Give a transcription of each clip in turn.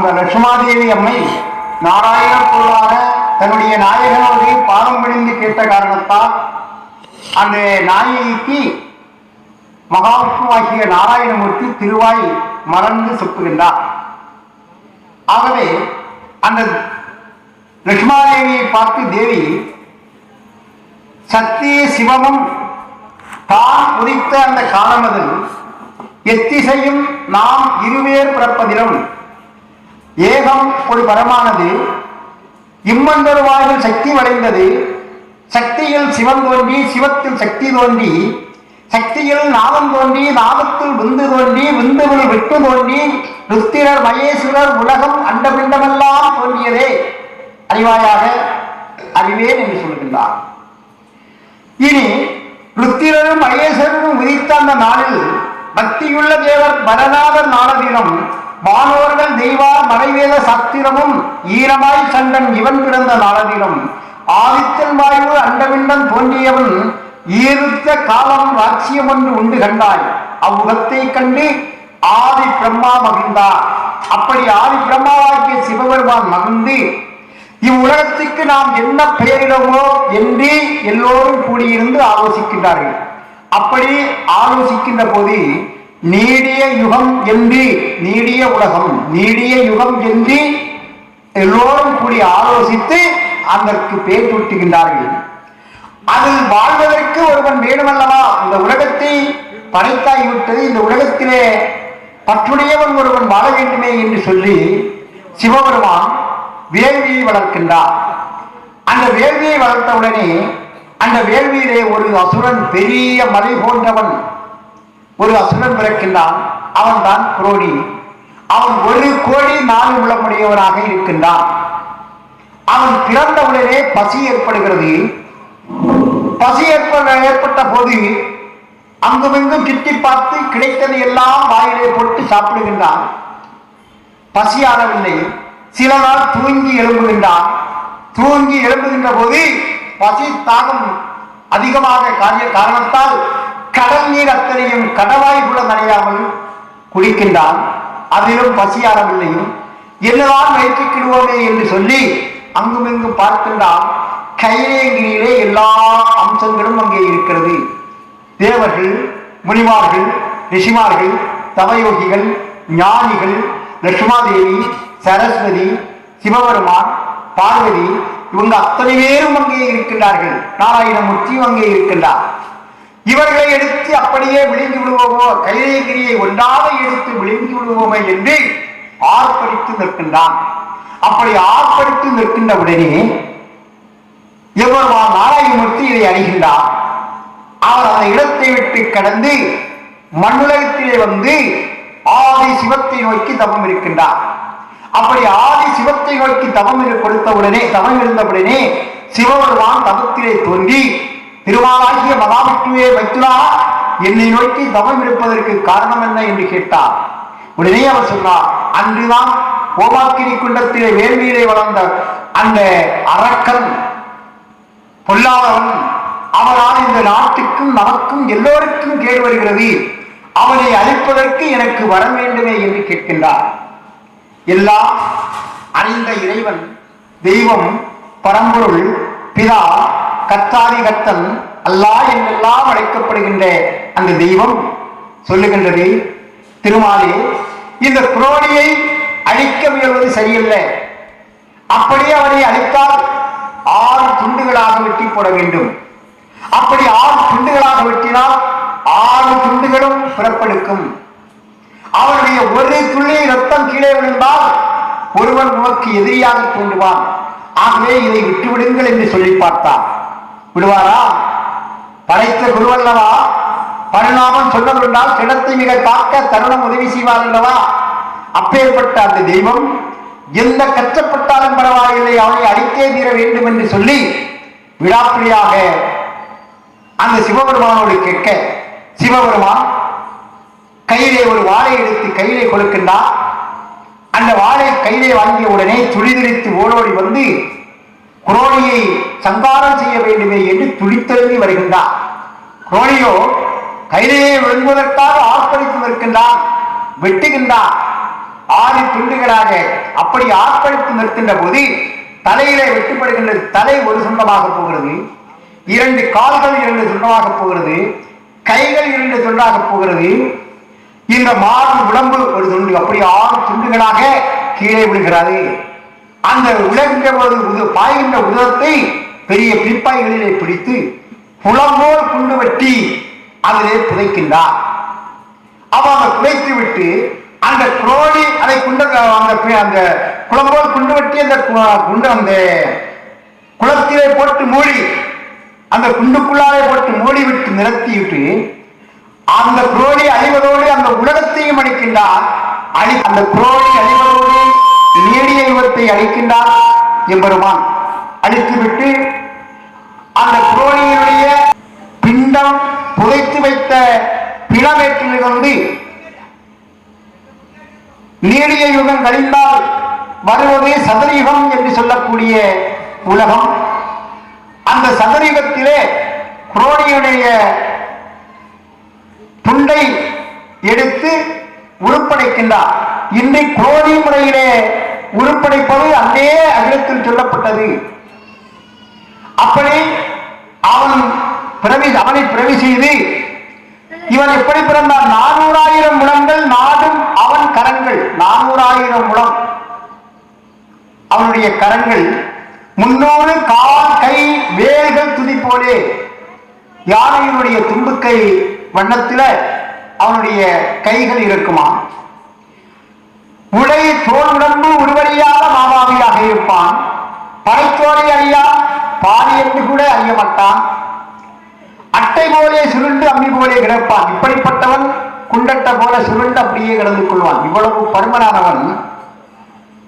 அந்த லட்சுமாதேவி அம்மை நாராயண பொருளாக தன்னுடைய நாயகனோடு பாதம் விழுந்து கேட்ட காரணத்தால் அந்த நாயகிக்கு மகாவிஷ்ணுவாகிய நாராயணமூர்த்தி திருவாய் மலர்ந்து சொப்புகின்றார். ஆகவே அந்த லட்சுமாதேவியை பார்த்து தேவி சத்திய சிவமும் தான் உதித்த அந்த காலமதில் எத்திசையும் நாம் இருவேர் பிறப்பதிலும் ஏகம் ஒரு பரமானது இம்மந்தருவாயில் சக்தி வளைந்தது. சக்தியில் சிவன் தோன்றி சிவத்தில் சக்தி தோன்றி சக்தியில் நாதம் தோன்றி நாதத்தில் விந்து தோன்றி விந்துவில் விட்டு தோன்றி ருத்திரர் மகேஸ்வரர் உலகம் அண்டபிண்டமெல்லாம் தோன்றியதே அறிவாயாக அறிவேன் என்று சொல்கின்றார். இனி ருத்திரரும் மகேஸ்வரரும் உதித்த அந்த நாளில் பக்தியுள்ள தேவர் பரநாதர் நாளதினம் வானோர்கள் தெய்வார் மறைவேத சாஸ்திரமும் ஈரமாய் சண்டன் இவன் பிறந்த நாளதினம் ஆதித்தன் வாயு அண்டவிண்டன் தோன்றியவன் ஈருத்த காலம் ராட்சியம் ஒன்று உண்டு கண்டாய் அவ்வுகத்தை கண்டு ஆதி பிரம்மா மகிழ்ந்தார். அப்படி ஆதி பிரம்மாவாகிய சிவபெருமான் மகிழ்ந்து இவ்வுலகத்துக்கு நாம் என்ன பெயரிடமோ என்று எல்லோரும் கூடியிருந்து ஆலோசிக்கின்றார்கள். அப்படி ஆலோசிக்கின்ற போது நீடிய யுகம் என்று நீடிய உலகம் நீடிய யுகம் என்று எல்லோரும் கூடி ஆலோசித்து அதற்கு பெயர் சூட்டுகின்றார்கள். அதில் வாழ்வதற்கு ஒருவன் வேணுமல்லவா? இந்த உலகத்தை படைத்தாகிவிட்டது, இந்த உலகத்திலே பற்றுடையவன் ஒருவன் வாழ வேண்டுமே என்று சொல்லி சிவபெருமான் வேள்வியை வளர்க்கின்றார். அந்த வேள்வியை வளர்த்தவுடனே அந்த வேள்வியிலே ஒரு அசுரன், பெரிய மலை போன்றவன் ஒரு அசுரன் பிறக்கின்றான். அவன் தான் குரோணி. அவன் 1 கோடி 4 உள்ளமுடையவனாக இருக்கின்றான். அவன் பிறந்தவுடனே பசி ஏற்படுகிறது. பசி ஏற்பட்ட போது அங்குமிங்கும் சுற்றி பார்த்து கிடைத்தது எல்லாம் வாயிலே போட்டு சாப்பிடுகின்றான். பசியானவில்லை. சில நாள் தூங்கி எழும்புகின்றான். தூங்கி எழும்புகின்ற போது பசி தாகம் அதிகமாக காரணத்தால் கடல் நீர் அத்தனையும் கடவாய் கூட நனையாமல் குடிக்கின்றான். அதிலும் பசியானவில்லை. என்னதான் வயிற்றுக்கிடுவோமே என்று சொல்லி அங்குமிங்கும் பார்க்கின்றான். கைலேகிரியிலே எல்லா அம்சங்களும் அங்கே இருக்கிறது. தேவர்கள், முனிமார்கள், ரிஷிமார்கள், தவயோகிகள், ஞானிகள், லட்சுமாதேவி, சரஸ்வதி, சிவபெருமான், பார்வதி, இவங்க அத்தனை பேரும் அங்கே இருக்கின்றார்கள். நாராயணமூர்த்தியும் அங்கே இருக்கின்றார். இவர்களை எடுத்து அப்படியே விழுங்கி விடுவோமோ, கைலேகிரியை ஒன்றாக எடுத்து விழுங்கி விடுவோமே என்று ஆர்ப்பரித்து நிற்கின்றான். அப்படி ஆர்ப்பரித்து நிற்கின்ற உடனே எவ்வளவு நாராயணமூர்த்தி இதை அறிகின்றார். அவர் அந்த இடத்தை விட்டு கடந்து மண்ணுலகத்திலே வந்து ஆதி சிவத்தை நோக்கி தவம் இருக்கின்றார். அப்படி ஆதி சிவத்தை நோக்கி தவம் இருந்தவுடனே சிவபெருமான் தவத்திலே தோன்றி திருமாலாகிய மகாவிஷ்ணுவே வைத்துலா, என்னை நோக்கி தவம் இருப்பதற்கு காரணம் என்ன என்று கேட்டார். உடனே அவர் சொன்னார், அன்றுதான் கோபாக்கினி குண்டத்திலே வேள்வியிலே வளர்ந்த அந்த அரக்கன் பொல்லாதவன், அவனால் இந்த நாட்டுக்கும் நமக்கும் எல்லோருக்கும் கேடு வருகிறது, அவனை அழிப்பதற்கு எனக்கு வர வேண்டுமே என்று கேட்கின்றார். எல்லாம் அறிந்த இறைவன், தெய்வம், பரம்பொருள், பிதா, கத்தாதி கத்தன், அல்லாஹ் என்றெல்லாம் அழைக்கப்படுகின்ற அந்த தெய்வம் சொல்லுகின்றது, திருமாலே, இந்த குரோணியை அழிக்க முயல்வது சரியல்ல. அப்படியே அவனை அழித்தால் 6 துண்டுகளாக வெட்டி போட வேண்டும். அப்படி 6 துண்டுகளாக வெட்டினால் 6 துண்டுகளும் பிறப்பெடுக்கும். அவனுடைய ஒரு துளி ரத்தம் கீழே விழுந்தால் ஒருவன் உனக்கு எதிரியாக தோன்றுவான். ஆகவே இதை விட்டுவிடுங்கள் என்று சொல்லி பார்த்தார். விடுவாரா? படைத்த குருவல்லவா, பரிணாமம் சொன்னதுண்டால் கிடத்தை மிக காக்க தருணம் உதவி செய்வார் அல்லவா? அப்பேற்பட்ட அந்த தெய்வம் எந்த கஷ்டப்பட்டாலும் பரவாயில்லை, அவனை அழித்தே தீர வேண்டும் என்று சொல்லி விடாப்பிடியாக அந்த சிவபெருமானோடு கேட்க, சிவபெருமான் கையிலே ஒரு வாளை எடுத்து கையிலே கொடுக்கின்றார். அந்த வாளை கையிலே வாங்கிய உடனே துடிதுடித்து ஓடோடி வந்து குரோணியை சங்காரம் செய்ய வேண்டுமே என்று துடித்தெழுதி வருகின்றார். குரோணியோ கையிலேயே விழுங்குவதற்காக ஆர்ப்பரித்து நிற்கின்றார். வெட்டுகின்றார். 6 துண்டுகளாக அப்படி ஆட்படுத்தி நிற்கின்ற போது தலையிலே வெட்டுப்படுகின்றது. தலை ஒரு சொந்தமாக போகிறது, 2 கால்கள் 2 துண்டாக போகிறது, கைகள் 2 துண்டாக போகிறது, இந்த மாறு உடம்பு ஒரு துண்டு, அப்படி 6 துண்டுகளாக கீழே விழுகிறது. அந்த உலகின்ற போது பாய்கின்ற உதவத்தை பெரிய பிப்பாய்களிலே பிடித்து புலம்போல் குண்டு வெட்டி அதிலே புதைக்கின்றார். அவன் புதைத்து விட்டு அந்த குரோணி அதை குண்ட அந்த குளம்போல் குண்டு வெட்டி அந்த குண்டு அந்த குளத்திலே போட்டு மூடி அந்த குண்டுக்குள்ளாலே போட்டு மூடி விட்டு நிறுத்திவிட்டு அந்த குரோணி அழிவதோடு அந்த உலகத்தையும் அழிக்கின்றார். அந்த குரோணி அழிவதோடு நீடிய யுகத்தை அழிக்கின்றார் எம்பெருமான். அழித்துவிட்டு அந்த குரோணியினுடைய பிண்டம் புதைத்து வைத்த பிணமேற்றிலிருந்து நீடிய யுகம் கழிந்தால் வருவது சதுரயுகம் என்று சொல்லக்கூடிய உலகம். அந்த சதுரயுகத்திலே குரோணியுடைய துண்டை எடுத்து உருப்படைக்கின்றார். இன்று குரோணி முறையிலே உருப்படைப்பது அன்னே அகிலத்தில் சொல்லப்பட்டது. அப்படி அவனை பிறவி செய்து இவன் எப்படி பிறந்தான்? 400,000 முழங்கள் நாடும் அவன் கரங்கள். 400,000 முழம் அவனுடைய கரங்கள், 300 கால் கை வேல்கள் துதி போலே யானையினுடைய தும்புக்கை வண்ணத்தில் அவனுடைய கைகள் இருக்குமா. உடை தோல் உடம்பு உருவறியாத மாமாவியாக இருப்பான். படைத்தோரை அறியா பாதி என்று கூட அறிய மாட்டான். அட்டை போலே சுருண்டு அம்மி போலே கிடப்பான். இப்படிப்பட்டவன் குண்டட்ட போல சுருண்டு அப்படியே கிடந்து கொள்வான். இவ்வளவு பருமனானவன்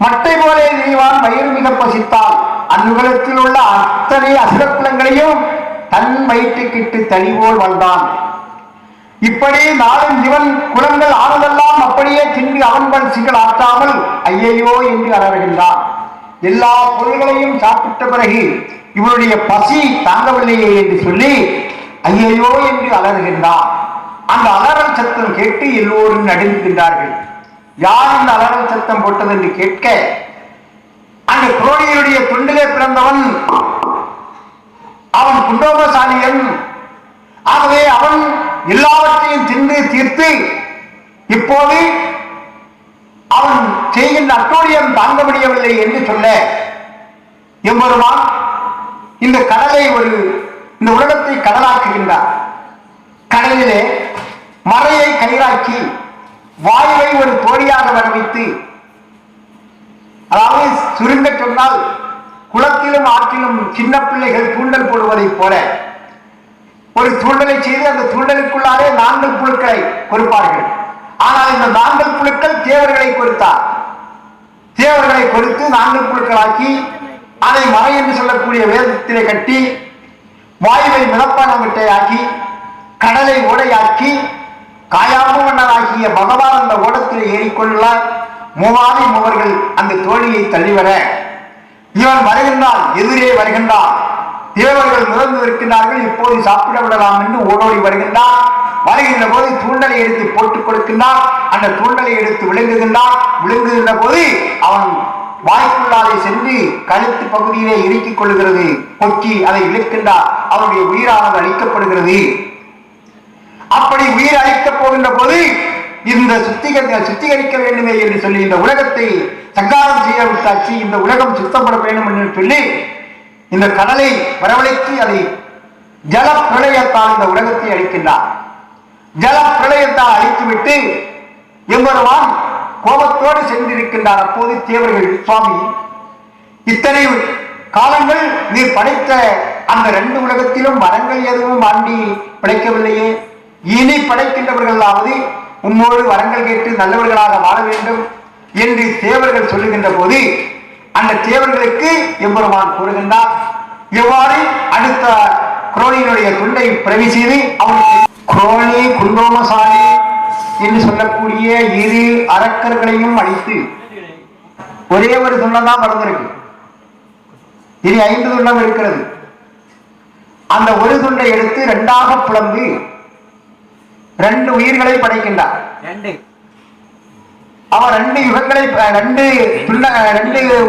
மட்டை போலே நெய்வான். வயிறு மிக பசித்தால் அந்நுகலத்தில் உள்ள அத்தனை அசுரக்குலங்களையும் தன் வயிற்றுக்கிட்டு தனிபோல் வாழ்ந்தான். இப்படி நாளும் இவன் குலங்கள் ஆனதெல்லாம் அப்படியே தின்று அவன் சிக்கல் ஆற்றாமல் ஐயையோ என்று அலறுகின்றான். எல்லா பொருள்களையும் சாப்பிட்ட பிறகு இவனுடைய பசி தாங்கவில்லையே என்று சொல்லி ஐயையோ என்று அலறுகின்றான். அந்த அலறல் சத்தம் கேட்டு எல்லோரும் நடுங்குகின்றார்கள். யார் இந்த அலறல் சத்தம் போட்டது என்று கேட்க அந்த குரோணியினுடைய துண்டிலே பிறந்தவன் அவன் குண்டோபசாலியன். ஆகவே அவன் எல்லாவற்றையும் தின்று தீர்த்து இப்போது அவன் செய்கின்ற அட்டோழியம் தாங்க முடியவில்லை என்று சொல்ல எம்பெருமான் இந்த கடலை இந்த உலகத்தை கடலாக்குகின்றார். கடலிலே மறையை கயிறாக்கி வாயுவை ஒரு தோழியாக வரவைத்து, அதாவது சுருங்க சொன்னால் குளத்திலும் ஆற்றிலும் சின்ன பிள்ளைகள் தூண்டல் போடுவதை போல ஒரு தூண்டலை செய்து அந்த தூண்டலுக்குள்ளாரே 4 புழுக்களை கொடுப்பார்கள். ஆனால் இந்த 4 புழுக்கள் தேவர்களை கொடுத்தார். தேவர்களை கொடுத்து 4 புழுக்களாக்கி அதை மறை என்று சொல்லக்கூடிய வேதத்திலே கட்டி வாயுவை மிதப்பான மிட்டையாக்கி கடலை ஓடையாக்கி காயாம்பு மன்னராகிய பகவான் அந்த ஓடத்தில் ஏறிக்கொள்ள மூவாதி மூவர்கள் அந்த தோழியை தள்ளிவர இவன் வருகின்றான். எதிரே வருகின்றான். தேவர்கள் நுழைந்து இருக்கின்றார்கள். இப்போது சாப்பிட விடலாம் என்று ஓடோடி வருகின்றான். வருகின்ற போது தூண்டலை எடுத்து போட்டுக் கொடுக்கின்றான். அந்த தூண்டலை எடுத்து விழுங்குகின்ற போது அவன் வாய்க்குள்ளாரை சென்று கழுத்து பகுதியிலே இறுக்கிக் கொள்கிறது. கொக்கி அதை இழுக்கின்றார். அவனுடைய உயிரானது அழிக்கப்படுகிறது. அப்படி உயிர் அழிக்கப் போகின்ற போது இந்த சுத்திகரிக்க வேண்டுமே என்று சொல்லி இந்த உலகத்தை சங்காரம் செய்ய விட்டாச்சு, இந்த உலகம் சுத்தப்பட வேண்டும் என்று சொல்லி இந்த கடலை வரவழைத்து அதை ஜல பிரளயத்தால் இந்த உலகத்தை அழிக்கின்றார். ஜல பிரளயத்தால் அழித்துவிட்டு எம்பெருமான் கோபத்தோடு சென்றிருக்கின்றார். அப்போது தேவர்கள், சுவாமி, இத்தனை காலங்கள் நீர் படைத்த அந்த 2 உலகத்திலும் வரங்கள் எதுவும் ஆண்டி படைக்கவில்லையே, இனி படைக்கின்றவர்களாவது உம்மோடு வரங்கள் கேட்டு நல்லவர்களாக வாழ வேண்டும் என்று தேவர்கள் சொல்லுகின்ற போது அந்த தேவர்களுக்கு எம்பெருமான் கூறுகின்றார். எவ்வாறு அடுத்த குரோணியினுடைய துண்டை பிரவி செய்து அவனுக்கு குரோணி குண்டோமசாலி என்று சொல்லக்கூடிய 2 அரக்கர்களையும் அழித்து ஒரே ஒரு துண்டம் தான் மறந்திருக்கு. இனி 5 துண்டம் இருக்கிறது. அந்த ஒரு துண்டை எடுத்து 2ஆக பிளந்து 2 உயிர்களை படைக்கின்றார். அவன் ரெண்டு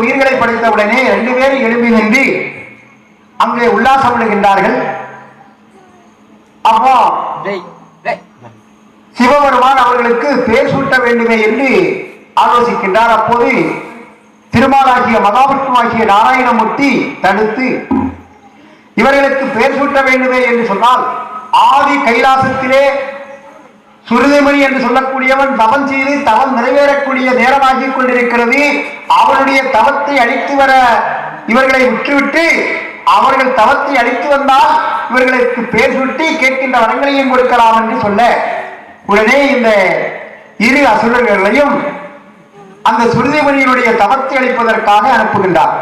உயிர்களை படைத்தவுடனே 2 பேரும் எழும்பி நின்று அங்கே உல்லாசம் விடுகின்றார்கள். அப்போ சிவபெருமான் அவர்களுக்கு பேர் சூட்ட வேண்டுமே என்று ஆலோசிக்கின்றார். அப்போது திருமாலாகிய மகாவிஷ்ணுவாகிய நாராயணமூர்த்தி தடுத்து, இவர்களுக்கு பேர் சூட்ட வேண்டுமே என்று சொன்னால் ஆதி கைலாசத்திலே சுருதிமணி என்று சொல்லக்கூடியவன் தவம் செய்து தவம் நிறைவேறக்கூடிய நேரமாகி கொண்டிருக்கிறது. அவனுடைய தவத்தை அழித்து வர இவர்களை விட்டுவிட்டு அவர்கள் தவத்தை அழித்து வந்தால் இவர்களுக்கு பேர் சுட்டி கேட்கின்ற வரங்களையும் கொடுக்கலாம் என்று சொல்ல, உடனே இந்த இரு அசுரர்களையும் அந்த சுருதிமணியினுடைய தவத்தை அளிப்பதற்காக அனுப்புகின்றார்.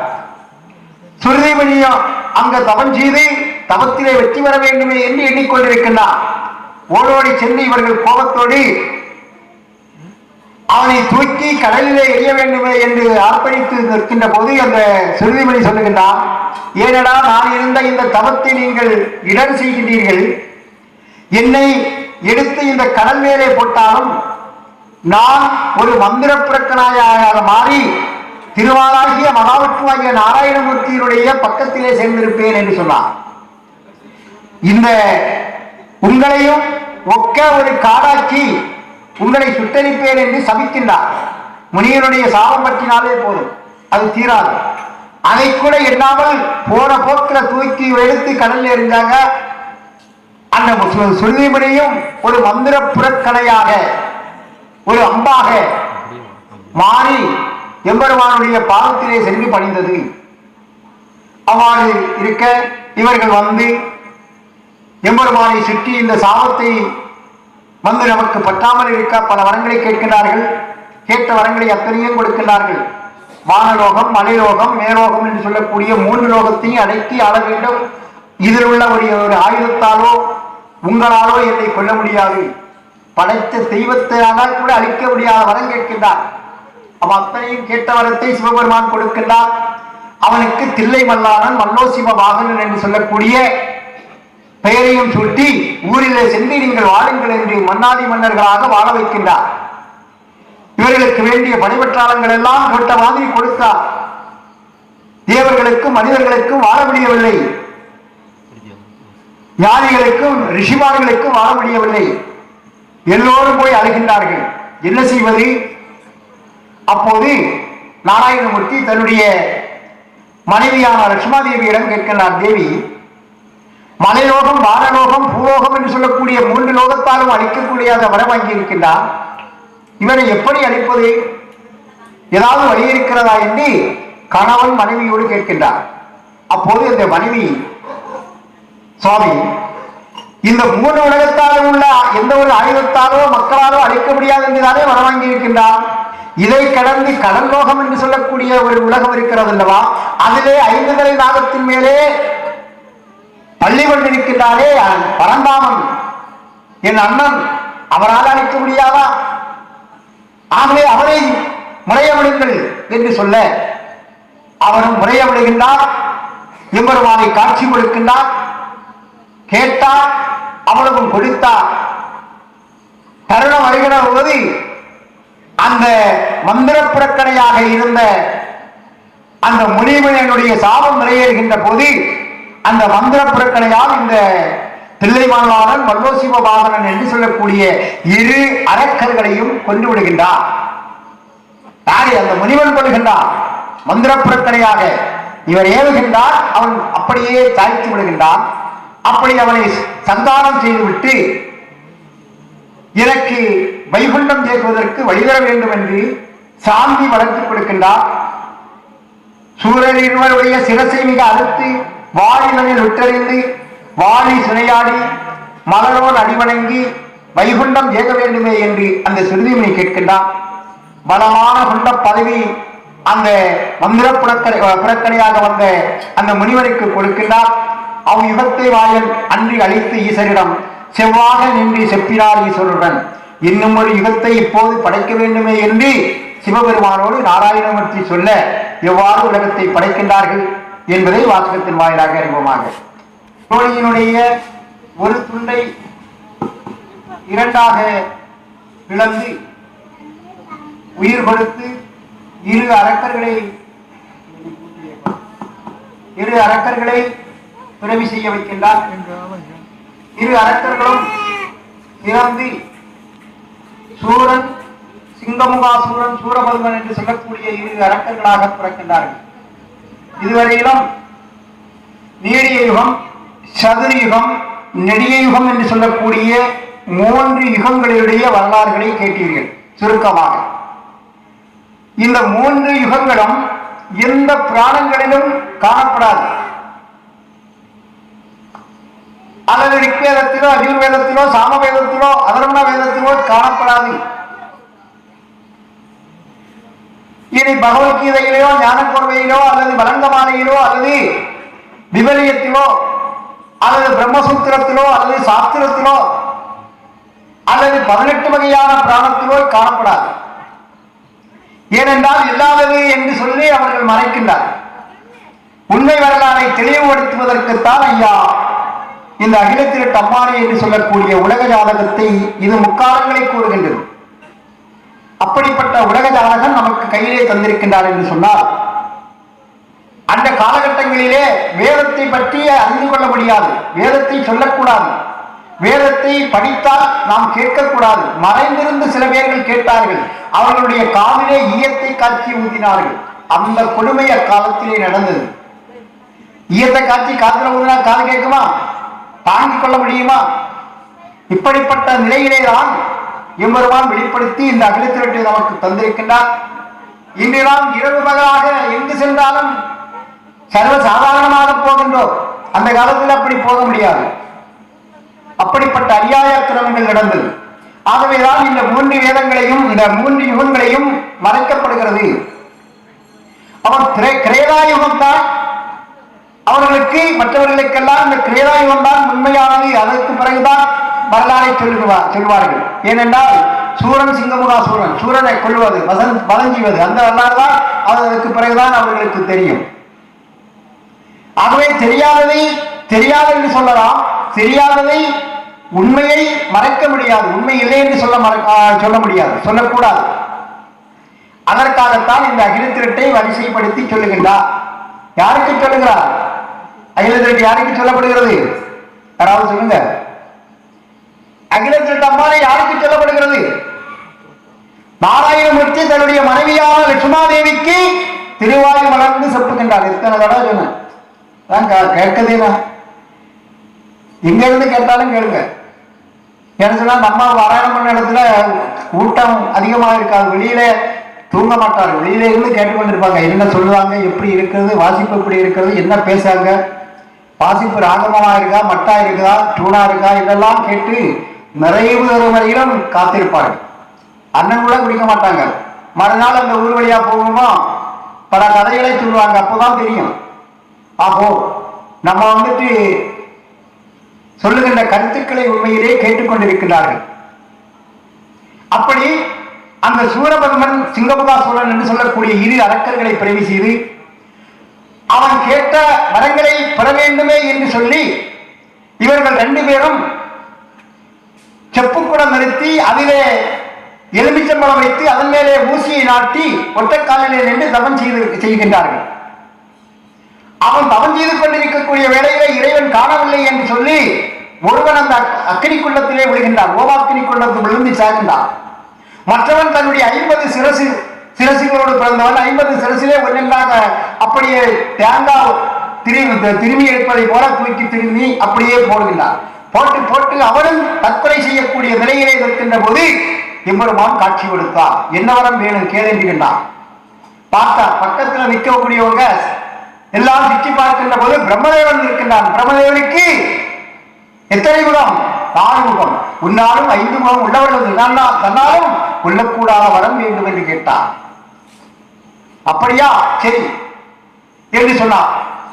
சுருதிமணியும் அங்க தவம் செய்து தவத்திலே வெற்றி பெற வேண்டுமே என்று எண்ணிக்கொண்டிருக்கின்றார். ஓடோடி சென்று இவர்கள் கோபத்தோடு அவனை தூக்கி கடலிலே எரிய வேண்டுமே என்று ஆர்ப்பணித்து நிற்கின்ற போது அந்த சுருதிமணி சொல்லுகின்றான், ஏனடா நான் இருந்த இந்த தவத்தை நீங்கள் இடர் செய்கின்றீர்கள். என்னை எடுத்து இந்த கடல் மேலே போட்டாலும் நான் ஒரு மந்திர புரக்கனாயாக மாறி திருவாராகிய மகாவிஷ்ணுவாகிய நாராயணமூர்த்தியினுடைய பக்கத்திலே சேர்ந்திருப்பேன் என்று சொன்னார். இந்த உங்களையும் ஒக்க ஒரு காடாக்கி உங்களை சுட்டரிப்பேன் என்று சபிக்கின்றார். முனியனுடைய சாபம் பற்றினாலே போதும், அது தீராது. அதை கூட எண்ணாமல் போன போக்கில் தூக்கி எடுத்து கடலில் எறிஞ்சாங்க. அந்த சுருதிமணியும் ஒரு மந்திர புறக்கணையாக ஒரு அம்பாக மாறி எம்பெருமானுடைய பாதத்திலே சென்று பணிந்தது. அவ்வாறு இருக்க இவர்கள் வந்து எம்பெருமானை சுற்றி இந்த சாபத்தை வந்து நமக்கு பற்றாமல் இருக்க பல வரங்களை கேட்கின்றார்கள். கேட்ட வரங்களை அத்தனையும் கொடுக்கின்றார்கள். வானலோகம், மலைலோகம், மேலோகம் என்று சொல்லக்கூடிய 3 லோகத்தையும் அடக்கி ஆள வேண்டும். இதில் உள்ள ஒரு ஆயுதத்தாலோ உங்களாலோ என்னை கொல்ல முடியாது, படைத்த தெய்வத்தால் கூட அழிக்க முடியாத வரம் கேட்கின்றார். அவன் அத்தனையும் கேட்ட வரத்தை சிவபெருமான் கொடுக்கின்றார். அவனுக்கு தில்லை மல்லானன் மல்லோசிவ வாகனன் என்று சொல்லக்கூடிய பெயரையும் சுட்டி ஊரிலே சென்று நீங்கள் வாழுங்கள் என்று மன்னாதி மன்னர்களாக வாழ வைக்கின்றார். இவர்களுக்கு வேண்டிய பணிபற்றாளங்கள் எல்லாம் கொடுத்த மாதிரி கொடுத்தார். தேவர்களுக்கும் மனிதர்களுக்கும் வாழ முடியவில்லை, ஞானிகளுக்கும் ரிஷிமார்களுக்கும் வாழ முடியவில்லை. எல்லோரும் போய் அழுகின்றார்கள். என்ன செய்வது? அப்போது நாராயணமூர்த்தி தன்னுடைய மனைவியான லட்சுமாதேவியிடம் கேட்கின்றார், தேவி, மலைலோகம், வானலோகம், பூலோகம் என்று சொல்லக்கூடிய 3 லோகத்தாலும் அழிக்கக்கூடிய வரம் வாங்கி இருக்கின்றார். இவரை எப்படி அழிப்பது? ஏதாவது வழி இருக்கிறதா என்று கணவன் மனைவியோடு கேட்கின்றார். அப்போது இந்த மனைவி, சுவாமி, இந்த 3 உலகத்தாலும் உள்ள எந்த ஒரு ஆயுதத்தாலோ மக்களாலோ அழிக்க முடியாது என்றுதானே வரம் வாங்கி இருக்கின்றார். இதை கடந்து கடல் லோகம் என்று சொல்லக்கூடிய ஒரு உலகம் இருக்கிறது அல்லவா, அதிலே 5 தலை நாகத்தின் மேலே பள்ளி கொண்டிருக்கின்றாரே பரந்தாமன், என் அண்ணன், அவரால் அழிக்க முடியாதா? ஆகவே அவரை முறையவிடுங்கள் என்று சொல்ல அவரும் முறையவிடுகின்றார். எம்பெருமானை காட்சி கொடுக்கின்றார். கேட்டார், அவ்வளவும் கொடுத்தார். தருணம் வருகிற போது அந்த மந்திர புறக்கணையாக இருந்த அந்த முனிவனுடைய சாபம் நிறைவேறுகின்ற போது அந்த மந்திர புறக்கணையால் இந்த தில்லைமல்லானன் மல்லோசிவ வாகனன் என்று சொல்லக்கூடிய 2 அரக்கர்களையும் கொண்டு விடுகின்றார். யாரை? அந்த முனிவன் கொள்கின்றார். மந்திர புறக்கணையாக இவர் ஏவுகின்றார். அவன் அப்படியே சாய்த்து விடுகின்றான். அப்படி அவனை சந்தானம் செய்துவிட்டு எனக்கு வைகுண்டம் சேர்வதற்கு வழிதர வேண்டும் என்று சாந்தி வளர்த்து கொடுக்கின்றார். சூரனுடைய சிரசை மிக அறுத்து வாலிமனில் விட்டறிந்து வாலி சுனையாடி மலரோடு அடிவணங்கி வைகுண்டம் ஏக வேண்டுமே என்று அந்த சுருதிமணி கேட்கின்றார். பலமான குண்ட பதவி அந்த மந்திர புறக்கணையாக வந்த அந்த முனிவருக்கு கொடுக்கின்றார். அவ் யுகத்தை வாயன் அன்றி அழித்து ஈசரிடம் செவ்வாக நின்று செப்பினார் ஈஸ்வருடன் இன்னும் ஒரு யுகத்தை இப்போது படைக்க வேண்டுமே என்று சிவபெருமானோடு நாராயணமூர்த்தி சொல்ல எவ்வாறு உலகத்தை படைக்கின்றார்கள் என்பதை வாசகத்தின் வாயிலாக அறிவோமாக. தோழியினுடைய ஒரு துண்டை 2ஆக பிளந்து உயிர் கொடுத்து இரு அரக்கர்களை பிறவி செய்ய வைக்கின்றார். இரு அரக்கர்களும் இறந்து சூரன், சிங்கமுகாசூரன், சூரபல்வன் என்று சொல்லக்கூடிய இரு அரக்கர்களாக பிறக்கின்றார்கள். இதுவரையிலும் நீடிய யுகம், சதுர யுகம், நெடிய யுகம் என்று சொல்லக்கூடிய 3 யுகங்களுடைய வரலாறுகளை கேட்டீர்கள். சுருக்கமாக இந்த 3 யுகங்களும் எந்த புராணங்களிலும் காணப்படாது. அல்லது ரிக்வேதத்திலோ, அஜுர்வேதத்திலோ, சாமவேதத்திலோ, அதர்வண வேதத்திலோ காணப்படாது. இனி பகவத்கீதையிலோ, ஞானக்கோர்வையிலோ, அல்லது வலங்கமாலையிலோ, அல்லது விபலியத்திலோ, அல்லது பிரம்மசூத்திரத்திலோ, அல்லது சாஸ்திரத்திலோ, அல்லது 18 வகையான பிராணத்திலோ காணப்படாது. ஏனென்றால் இல்லாதது என்று சொல்லி அவர்கள் மறைக்கின்றார். உண்மை வரலாறை தெளிவுபடுத்துவதற்குத்தான் ஐயா இந்த அகிலத்திரட்டு அம்மானி என்று சொல்லக்கூடிய உலக ஜாதகத்தை இது முக்காலங்களை கூறுகின்றது. அப்படிப்பட்ட உலக ஜாதகம் நமக்கு கையிலே தந்திருக்கின்றார் என்று சொன்னால், அந்த காலகட்டங்களிலே வேதத்தை பற்றி அறிந்து கொள்ள முடியாது, வேதத்தை சொல்லக்கூடாது, வேதத்தை படித்தால் நாம் கேட்கக்கூடாது. மறைந்திருந்து சில பேர்கள் கேட்டார்கள், அவர்களுடைய காவிலே ஈயத்தை காட்சி ஊதினார்கள். அந்த கொடுமை அக்காலத்திலே நடந்தது. ஈயத்தை காட்சி காத்துல ஊதினா காது கேட்குமா? தாங்கிக் கொள்ள முடியுமா? இப்படிப்பட்ட நிலையிலே தான் எம்பெருமான் வெளிப்படுத்தி இந்த அகிலத்திரட்டை நமக்கு தந்திருக்கின்றார். இன்று நாம் இரவு பகலாக எங்கு சென்றாலும் சர்வ சாதாரணமாக போகின்றோம். அந்த காலத்தில் அப்படி போக முடியாது. அப்படிப்பட்ட அநியாய கிரமங்கள் நடந்தது. ஆகவேதான் இந்த 3 வேதங்களையும், இந்த 3 யுகங்களையும் மறைக்கப்படுகிறது. அவன் கிரேதா யுகம் தான் அவர்களுக்கு, மற்றவர்களுக்கெல்லாம் இந்த கிரேதா யுகம் தான் உண்மையானது. அதற்கு பிறகுதான் வரலாறை சொல்வார்கள். ஏனென்றால் சூரன், சிங்கமுகாசூரன், சூரனை கொள்வது, வதஞ்சுவது, அந்த வரலாறு தான் அதற்கு பிறகுதான் அவர்களுக்கு தெரியும். ஆகவே தெரியாததை தெரியாது என்று சொல்லலாம், தெரியாததை உண்மையை மறைக்க முடியாது, உண்மை இல்லை என்று சொல்ல முடியாது, சொல்லக்கூடாது. அதற்காகத்தான் இந்த அகிலத்திரட்டை வரிசைப்படுத்தி சொல்லுகின்றார். யாருக்கு சொல்லுகிறார்? அகிலத்திரட்டு யாருக்கு சொல்லப்படுகிறது? யாராவது சொல்லுங்க. அகிலத்திரட்டு அம்மானை யாருக்கு சொல்லப்படுகிறது? நாராயணமூர்த்தி தன்னுடைய மனைவியான லட்சுமாதேவிக்கு திருவாயு மலர்ந்து செப்புகின்றார். எத்தனை தடவை சொன்னேன் கேட்கதேனா? எங்க இருந்து கேட்டாலும் கேளுங்க. ஏன்னு சொன்னா நம்ம பாராயணம் பண்ண இடத்துல கூட்டம் அதிகமாக இருக்காது, வெளியில தூங்க மாட்டார்கள், வெளியில இருந்து கேட்டுக்கொண்டிருப்பாங்க. என்ன சொல்லுவாங்க, எப்படி இருக்கிறது, வாசிப்பு எப்படி இருக்கிறது, என்ன பேசுறாங்க, வாசிப்பு ராகமமா இருக்கா, மட்டா இருக்குதா, டூனா இருக்கா, இதெல்லாம் கேட்டு நிறைவு தரும் வரையிலும் காத்திருப்பார்கள். அண்ணன் கூட குடிக்க மாட்டாங்க. மறுநாள் அந்த ஊர் வழியா போகுமோ பல கதைகளை சொல்லுவாங்க. அப்போதான் தெரியும், ஆஹோ நம்ம வந்துட்டு சொல்லுகின்ற கருத்துக்களை உண்மையிலே கேட்டுக்கொண்டிருக்கிறார்கள். அப்படி அந்த சூரபத்மன், சிங்கமுகாசூரன் என்று சொல்லக்கூடிய இரு அரக்கர்களை பிறவி செய்து அவன் கேட்ட வரங்களை பெற வேண்டுமே என்று சொல்லி இவர்கள் 2 பேரும் செப்புக்குடம் நிறுத்தி அதிலே எலுமிச்சம்பழம் வைத்து அதன் மேலே ஊசியை நாட்டி ஒற்றைக்காலிலே நின்று தவம் செய்கின்றார்கள். அவன் தவம் செய்து கொண்டிருக்கக்கூடிய வேளையிலே இறைவன் காணவில்லை என்று சொல்லி ஒருவன் அந்த அக்கினி குள்ளத்திலே விழுகின்றான், ஓவாக்கினி குள்ளத்தில் விழுந்து சாகின்றான். மற்றவன் தன்னுடைய 50 சிரசுகளோடு பிறந்தவன் 50 சிரசிலே ஒன்றென்றாக அப்படியே தேங்காய் திரும்பி எடுப்பதை போல தூக்கி திரும்பி அப்படியே போடுகின்றான். போட்டு அவனும் தற்கொலை செய்யக்கூடிய நிலையிலே இருக்கின்ற போது எம்பெருமான் காட்சி கொடுத்தார். என்ன வரம் வேணும் கேளுகின்றான். பார்த்தா பக்கத்தில் நிற்கக்கூடியவங்க எல்லாம் சுற்றி பார்க்கின்ற போது பிரம்மதேவன் இருக்கின்றான். பிரம்மதேவனுக்கு எத்தனை முகம்? 4 முகம். உன்னாலும் 5 முகம் உள்ளவர்கள் தன்னாலும் கொள்ளக்கூடாத வரம் வேண்டும் என்று கேட்டார். அப்படியா, சரி என்று சொன்னார்.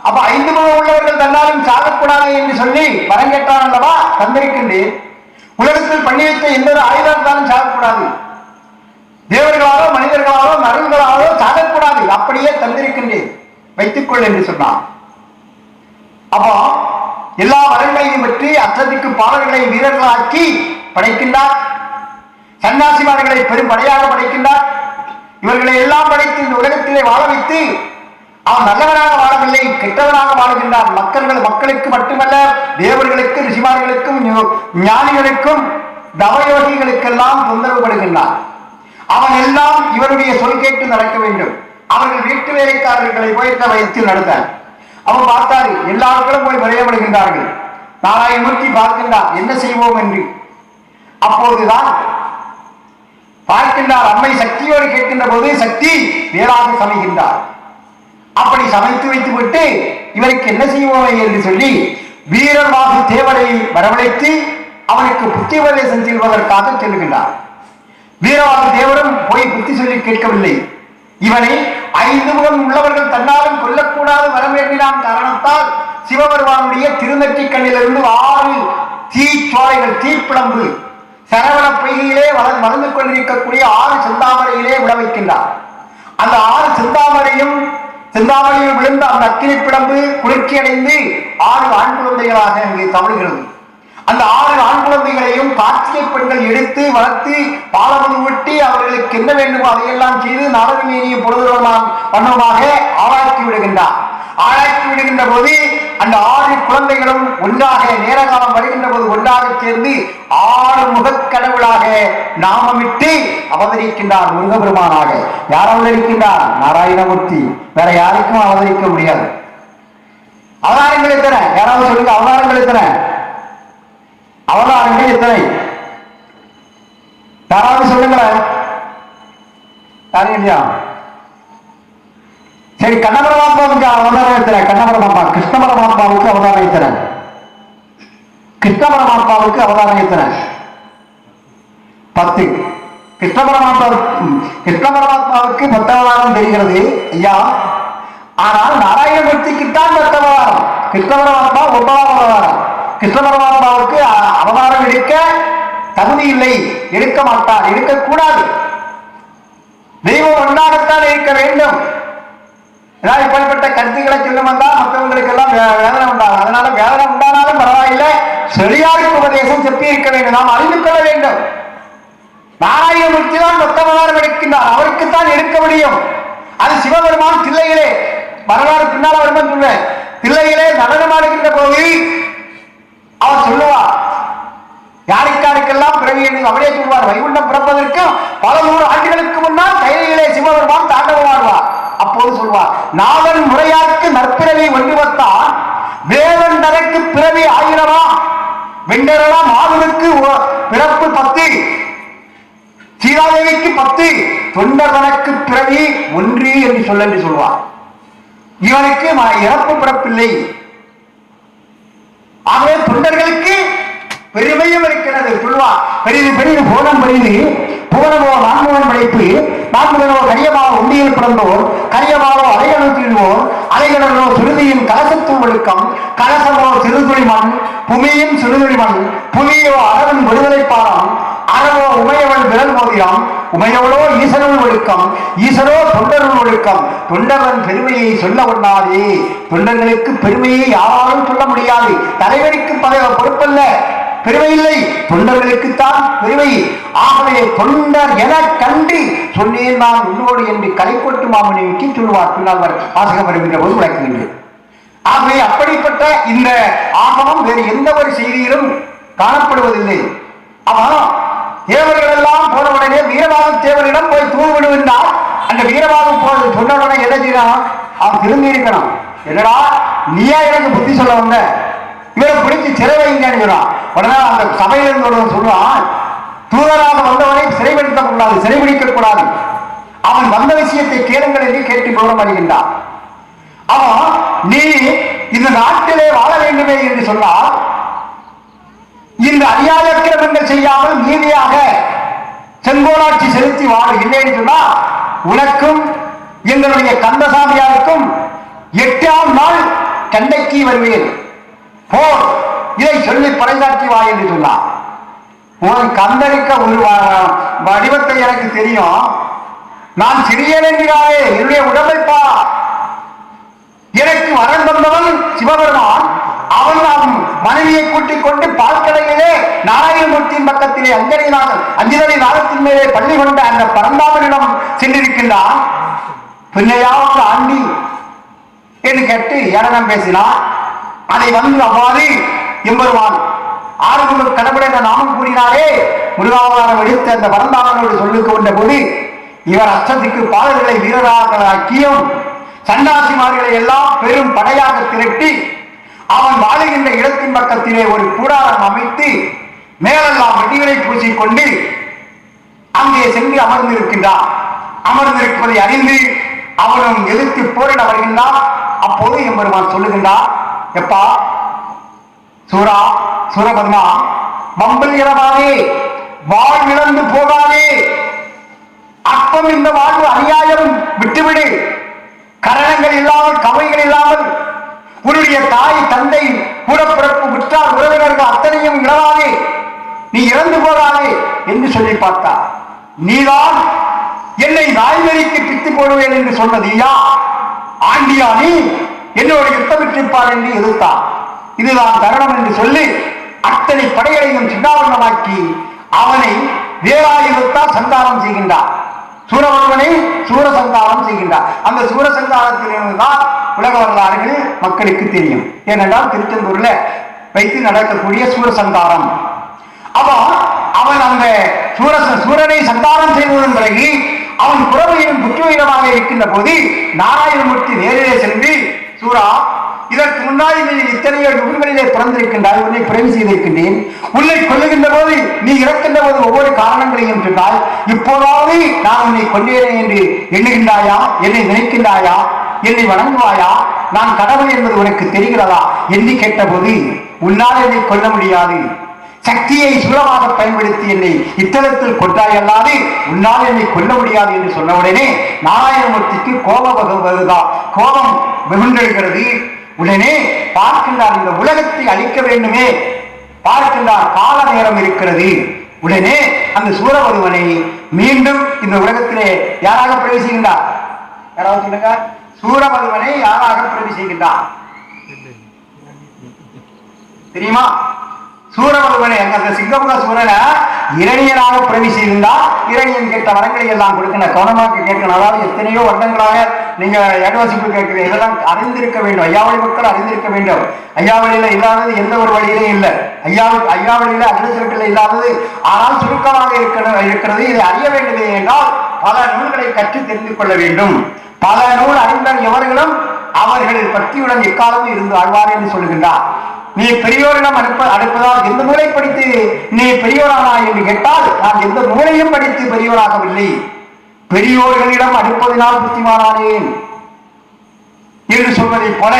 அப்ப 5 முகம் உள்ளவர்கள் தன்னாலும் சாகக்கூடாது என்று சொல்லி வரம் கேட்டான் அல்லவா? தந்திருக்கின்றேன். உலகத்தில் பண்ணி வைத்த எந்த ஒரு ஆயுதத்தாலும் சாகக்கூடாது, தேவர்களாலோ மனிதர்களாலோ நரல்களாலோ சாகக்கூடாது, அப்படியே தந்திருக்கின்றேன், வைத்துக்கொள் என்று சொன்னான். அப்போ எல்லா வரங்களையும் பற்றி அச்சதிக்கு பாடல்களை வீரர்களாக்கி படைக்கின்றார். சன்னியாசிமார்களை பெரும் படையாக படைக்கின்றார். இவர்களை எல்லாம் படைத்து இந்த உலகத்திலே வாழ வைத்து அவன் நல்லவனாக வாழவில்லை, கெட்டவனாக வாழுகின்றான். மக்களுக்கு மட்டுமல்ல, தேவர்களுக்கும் ரிஷிமார்களுக்கும் ஞானிகளுக்கும் தவயோகிகளுக்கெல்லாம் தொந்தரவுபடுகின்றான். அவன் எல்லாம் இவருடைய சொல் கேட்டு நடக்க வேண்டும். அவர்கள் வீட்டு வேலைக்காரர்களை போய் வயத்தில் நடத்த அவன் பார்த்தாரு. எல்லாருக்கும் போய் விரையப்படுகின்றார்கள். நாராயணமூர்த்தி பார்க்கின்றார், என்ன செய்வோம் என்று. அப்போதுதான் பார்க்கின்றார், அம்மை சக்தியோடு கேட்கின்ற போது சக்தி வேளாக சமைகின்றார். அப்படி சமைத்து வைத்து விட்டு இவருக்கு என்ன செய்வோம் என்று சொல்லி வீரர்வாகு தேவரை வரவழைத்து அவனுக்கு புத்தி உபதேசம் செய்வதற்காக செல்கின்றார். வீரவாகு தேவரும் போய் புத்தி சொல்லி கேட்கவில்லை. இவனை 5 முகம் உள்ளவர்கள் தன்னாலும் கொல்லக்கூடாது வரவேண்டினான் காரணத்தால் சிவபெருமானுடைய திருநெற்றி கண்ணிலிருந்து 6 தீச்சோலைகள் தீப்பிழம்பு சரவண பொய்கையிலே வளர்ந்து கொண்டிருக்கக்கூடிய 6 செந்தாமரையிலே விழ வைக்கின்றார். அந்த 6 செந்தாமரையில் விழுந்த அந்த அக்கினி பிழம்பு குளிர்ச்சி அடைந்து 6 ஆண் குழந்தைகளாக அங்கே தமிழ்கிறது. அந்த 6 ஆண் குழந்தைகளையும் காட்சியை பெண்கள் எடுத்து வளர்த்து பாலமது ஊட்டி அவர்களுக்கு என்ன வேண்டுமோ அதையெல்லாம் செய்து நாடகமேனிய பொழுதுமாக ஆளாக்கி விடுகின்றார். ஆளாக்கி விடுகின்ற போது அந்த 6 குழந்தைகளும் ஒன்றாக நேர காலம் வருகின்ற போது ஒன்றாக சேர்ந்து 6 முகக்கடவுளாக நாமமிட்டு அவதரிக்கின்றார். முருகபெருமானாக யார் அவதரிக்கின்றார்? நாராயணமூர்த்தி. வேற யாருக்கும் அவதரிக்க முடியாது. அவதாரங்கள் எத்தனை? யாராவது சொல்லுங்க, அவதாரங்கள் எத்தனை? அவதாரங்கள் எத்தனை? யாராவது சொல்லுங்களேன். யாரும் இல்லையா? சரி, கண்ணபரமாத்மாவுக்கு அவதாரம் எத்தனை? கண்ணபரமாத்மா கிருஷ்ண பரமாத்மாவுக்கு அவதாரம் எத்தனை? கிருஷ்ண பரமாத்மாவுக்கு அவதாரம் எத்தனை? 10. கிருஷ்ண பரமாத்மாவுக்கு 10 அவதாரம் தெரிகிறது ஐயா. ஆனால் நாராயணமூர்த்திக்குத்தான் 10 அவதாரம். கிருஷ்ண பரமாத்மா 9ஆம் அவதாரம். கிருஷ்ண பரமாத்மாவுக்கு அவதாரம் எடுக்க தகுதி இல்லை, எடுக்க மாட்டார், எடுக்கக்கூடாது. தெய்வம் ஒன்றாகத்தான் இருக்க வேண்டும். ஏதாவது இப்படிப்பட்ட கருத்துக்களை சொல்லும் வந்தால் மற்றவங்களுக்கு எல்லாம் வேதனை உண்டாகும். அதனால வேதனை உண்டானாலும் பரவாயில்லை, சரியாருக்கு உபதேசம் செப்பி இருக்க வேண்டும். நாம் அறிந்து கொள்ள வேண்டும். நாராயணமூர்த்தி தான் 10 அவதாரம் எடுக்கின்றார். அவருக்குத்தான் எடுக்க முடியும். அது சிவபெருமான் தில்லையிலே வரலாறு பின்னால் வருமானு சொல்வேன். தில்லையிலே நடனமாடுகின்ற போது அவர் சொல்லுவார், யாருக்காருக்கெல்லாம் பிறவி என்று அவரே சொல்வார். வைகுண்டம் பிறப்பதற்கு பல 100 ஆண்டுகளுக்கு முன்னால் கையிலே சிவபெருமான் தாண்டவமாடுவார். அப்போது சொல்வார், நாவன் முறையாக்கு நற்பிறவி ஒன்றுவத்தான் வேதன் தனக்கு பிறவி 1000 வெண்டரலாம் மாதனுக்கு பிறப்பு 10, சீதாதேவிக்கு 10, தொண்டவனுக்கு பிறவி 1 என்று சொல்வார். இவனுக்கு இறப்பு பிறப்பில்லை. ஆகவே தொண்டர்களுக்கு பெருமையும் இருக்கிறது சொல்வார். பெரிது பெரிது போனம் பெரிது புவனமோ 4 படைப்பு 4 கரியமாவோ உண்டியில் பிறந்தோர் கரியமாவோ அலைகடல் தீழ்வோர் அலைகடலோ சுருதியின் கலசத்துள் ஒழுக்கம் கலசமோ சிறுதுளி மண் புமியின் சிறுதுளி மண் புவியோ அரவன் விடுதலை பாரம் அறவோ உமையவள் விரல் மோதிரம் உமையவளோ ஈசனுள் ஒழுக்கம் ஈசனோ தொண்டருள் ஒழுக்கம் தொண்டவன் பெருமையை சொல்ல ஒண்ணாதே. தொண்டர்களுக்கு பெருமையை யாராலும் சொல்ல முடியாது. தலைவருக்கு பொறுப்பல்ல, பெருமை இல்லை, தொண்டர்களுக்குத்தான் பெருமை. ஆகவே தொண்டர் என கண்டு சொன்னேன் நான் உன்னோடு என்று கலைக்கோட்டு மாமனிக்கு சொல்லுவார். பின்னால் வாசகம் வருகின்ற போது விளக்குகின்றேன். ஆகவே அப்படிப்பட்ட இந்த ஆகமம் வேறு எந்த ஒரு செய்தியிலும் காணப்படுவதில்லை. அவன் தேவர்கள் எல்லாம் போன உடனே வீரபாகு தேவரிடம் போய் தூவிடுகின்றார். அந்த வீரபாகு போய் சொன்ன உடனே என்ன செய்யணும்? அவன் திரும்பி இருக்கணும். என்னடா நீயா எனக்கு புத்தி சொல்ல வந்த, இவரை பிடிச்சி சிறை வைங்கன்னு சொன்னான். உடனே அந்த சபையிலிருந்து சொல்லுவான், தூதராக வந்தவனை சிறைப்படுத்தக்கூடாது, சிறைபிடிக்க கூடாது. அவன் வந்த விஷயத்தை கேளுங்கள் என்று கேட்டு விவரம் அளிக்கின்றான். அவன் நீ இந்த நாட்டிலே வாழ வேண்டுமே என்று சொன்னால் இந்த அநியாய கிரமங்கள் செய்யாமல் நீதியாக செங்கோலாட்சி செலுத்தி வாழ இல்லைன்னு சொன்னா உனக்கும் எங்களுடைய கந்தசாமியாருக்கும் 8ஆம் நாள் கண்டைக்கு வருவேன் போ, இதை சொல்லி பறைசாற்றி வா என்று சொன்னார். உன் கந்தனுக்க ஒரு வடிவத்தை எனக்கு தெரியும். நான் சிறியன் என்கிறாரே, என்னுடைய உடம்பை பா. எனக்கு வரம் தந்தவன் சிவபெருமான், அவன் மனைவியை கூட்டிக் கொண்டு பால்கடையிலே நாராயணமூர்த்தியின் பக்கத்திலே அஞ்சலி நாகத்தின் மேலே பள்ளி கொண்ட அந்த பரந்தாமனிடம் சென்றிருக்கின்றான். பின்னையாவது ஆண்டி என்று கேட்டு ஏளனம் பேசினார். அதை வந்து அவ்வாறு எம்பெருமான் ஆறுமுக கடவுள் என்ற நாமம் கூறினாரே, முருகாவதாரம் எடுத்து அந்த பரந்தாமனோடு சொல்லிக் கொண்ட போது இவர் அஷ்டத்துக்கு பாடல்களை வீரராக்கியும் சன்னாசிமார்களை எல்லாம் பெரும் படையாக திரட்டி அவன் வாழுகின்ற இடத்தின் பக்கத்திலே ஒரு கூடாரம் அமைத்து மேலெல்லாம் வெடிகளை பூசிக்கொண்டு அங்கே சென்று அமர்ந்திருக்கின்றான். அமர்ந்திருப்பதை அறிந்து அவனும் எதிர்த்து போரிட வருகின்றான். அப்போது எம்பெருமான் சொல்லுகின்றான், எப்பா சூரா சூரபத்மா, மம்பல் இரவாதே, வாழ் இழந்து போகாதே, அற்பம் இந்த வாழ்வு அநியாயம் விட்டுவிடு, கரணங்கள் இல்லாமல் கவைகள் இல்லாமல் உன்னுடைய தாய் தந்தை கூடப்பிறப்பு உற்றார் உறவினர்கள் அத்தனையும் இழவாதே, நீ இறந்து போகாதே என்று சொல்லி பார்த்தார். நீதான் என்னை நாய்வெறிக்கு பித்து போடுவேன் என்று சொன்னது யா ஆண்டியா, நீ என்னோட யுத்தமிட்டிருப்பார் என்று எதிர்த்தார். இதுதான் தருணம் என்று சொல்லி அத்தனை படைகளையும் சின்னாவண்ணமாக்கி அவனை வேலாயுதத்தால் சந்தானம் செய்கின்றார். சூரபத்மனை சூரசந்தானம் செய்கின்றார். அந்த சூரசந்தானத்திலிருந்துதான் உலக வரலாறுகள் மக்களுக்கு தெரியும். ஏனென்றால் திருச்செந்தூர்ல வைத்து நடக்கக்கூடிய சூரசந்தானம். அவன் அந்த சூரனை சந்தானம் செய்ததன் பிறகு அவன் புறமையிலும் புற்றுயிரமாக இருக்கின்ற போது நாராயணமூர்த்தி நேரிலே சென்று, சூரா, இதற்கு முன்னாடி நீ இத்தனையோ யுகங்களிலே பிறந்திருக்கின்றாய், உன்னை பிறவி செய்திருக்கின்றேன், உன்னை கொல்லுகின்ற போது நீ இறக்கின்ற போது ஒவ்வொரு காரணங்களையும் சொன்னால், இப்போதாவது நான் உன்னை கொண்டேனே என்று எண்ணுகின்றாயா, என்னை நினைக்கின்றாயா, என்னை வணங்குவாயா, நான் கடவுள் என்பது உனக்கு தெரிகிறதா என்று கேட்டபோது, உன்னால் என்னை கொல்ல முடியாது, சக்தியை சூலமாக பயன்படுத்தி என்னை இத்தலத்தில் கொண்டாய் அல்லாது உன்னால் என்னை கொல்ல முடியாது என்று சொன்னவுடனே நாராயணமூர்த்திக்கு கோபம் வெகுண்டெழுகிறது. உடனே பார்க்கின்றார், இந்த உலகத்தை அழிக்க வேண்டுமே, பார்க்கின்றார் கால நேரம் இருக்கிறது. உடனே அந்த சூரபதுமனை மீண்டும் இந்த உலகத்திலே யாராக பிரவேசி செய்கின்றார்? யாராவது சொல்லுங்க. சூரபதுமனை யாராக பிரவேசி செய்கின்றார் தெரியுமா? சூரபதுமனை அந்த சிங்கமுக சூரனை இரணியனாக பிரவி செய்திருந்தால் இரணியன் கேட்ட வரங்களை எல்லாம் கொடுக்கணும், கவனமாக கேட்கணும். அதாவது எத்தனையோ வருடங்களாக நீங்க இடவாசிப்பு கேட்கிறீங்க, இதெல்லாம் அறிந்திருக்க வேண்டும், ஐயாவளி மக்கள் அறிந்திருக்க வேண்டும். ஐயாவளியில இல்லாதது எந்த ஒரு வழியிலும் இல்லை, ஐயாவளியில அகிலத்திற்குள்ள இல்லாதது ஆனால் சுருக்கமாக இருக்கிறது. இதை அறிய வேண்டுமே என்றால் பல நூல்களை கற்று தெரிந்து கொள்ள வேண்டும். பல நூல் அறிந்த எவர்களும் அவர்கள் பக்தியுடன் எக்காலமும் இருந்து ஆழ்வார் என்று சொல்லுகின்றார். நீ பெரியோரிடம் அனுப்பதால் எந்த நூலை படித்து நீ பெரியோரானா என்று கேட்டால், நான் எந்த நூலையும் படித்து பெரியோராகவில்லை, பெரியோர்களிடம் அடுப்பதினால் புத்திமானானேன் என்று சொல்வதை போல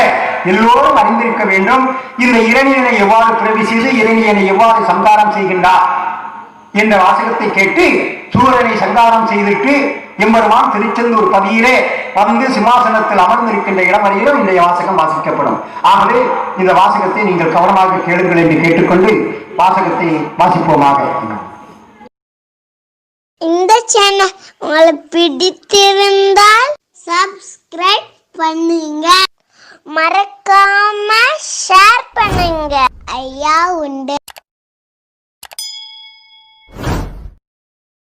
எல்லோரும் அறிந்திருக்க வேண்டும். இந்த இரணியனை எவ்வாறு பிரவி செய்து இரணியனை எவ்வாறு சங்காரம் செய்கின்றார் என்ற வாசகத்தை கேட்டு சூரனை சங்காரம் செய்திட்டு எம்பெருமான் திருச்செந்தூர் பதியிலே வந்து சிம்மாசனத்தில் அமர்ந்திருக்கின்ற இடம் வரையிலும் இந்த வாசகம் வாசிக்கப்படும். ஆகவே இந்த வாசகத்தை நீங்கள் கவனமாக கேளுங்கள் என்று கேட்டுக்கொண்டு வாசகத்தை வாசிப்போமாக. இந்த சேனல் உங்களுக்கு பிடித்திருந்தால் சப்ஸ்கிரைப் பண்ணுங்க, மறக்காம ஷேர் பண்ணுங்க. ஐயா உண்டு.